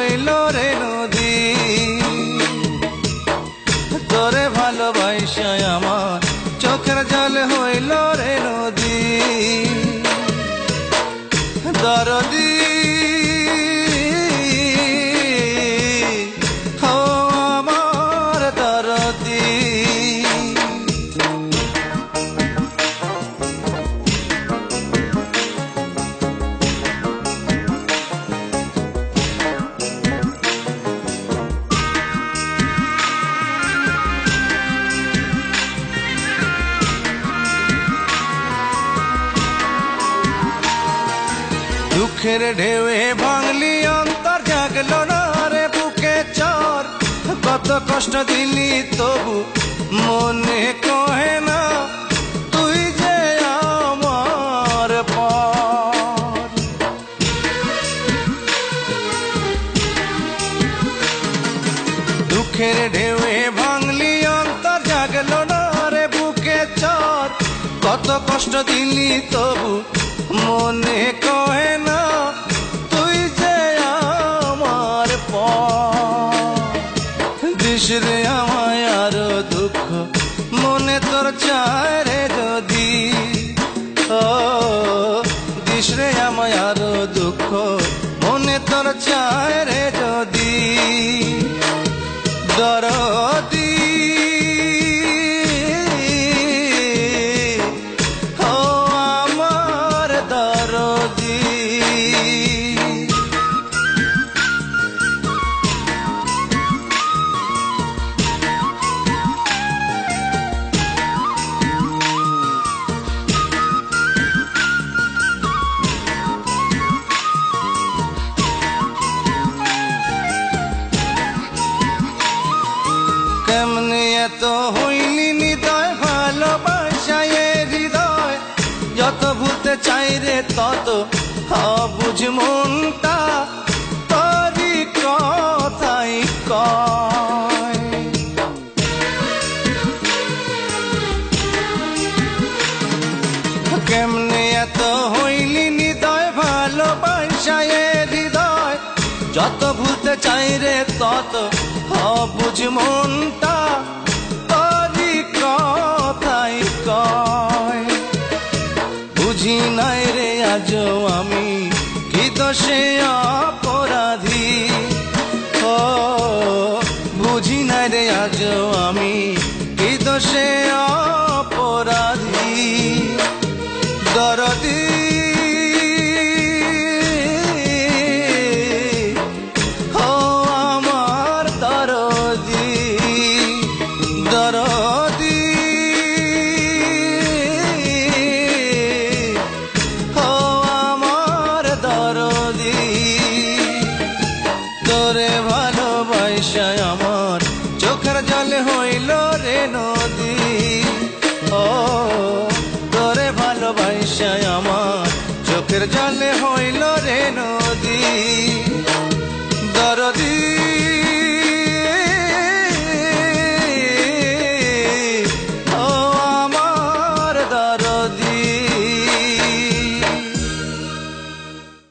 হইল রে নদী। তোরে ভালোবাসা আমার চোখের জল হইল রে নদী। দরদি ও আমার দরদি। দুঃখের ঢেউয়ে ভাঙলি অন্তর, জাগলো না রে বুকে চর। কত কষ্ট দিলি তবু মনে কহে না তুই যে আমার পর। দুঃখের ঢেউয়ে ভাঙলি অন্তর, জাগলো না রে বুকে চর। কত কষ্ট দিলি তবু মনে কহে না তুই যে আমার পর। দিস রে আমায় আরো দুঃখ মনে তোর চায় রে যদি। ও দিস রে আমায় আরো দুঃখ মনে তোর চায় রে যদি। দরদি কেমনে এত হইলি নিদয় ভালোবাসায় হৃদয়। যত ভুলতে চাই রে তত বুঝ মনটা তোরই কথাই কয়। কেমনে এত হইলি নিদয় ভালোবাসায় হৃদয়। যত ভুলতে চাই রে তত বুঝ মনটা তোরই কথাই কয়। বুঝি নাই রে আজও আমি কি দোষে অপরাধী। ও বুঝি নাই রে আজও আমি কি দোষে অপরাধী। দরদি দরদি ও আমার দরদি। তোরে ভালোবাসা আমার চোখের জল হইল রে নদী। ও তোরে ভালোবাসা আমার চোখের জল হইল রে নদী।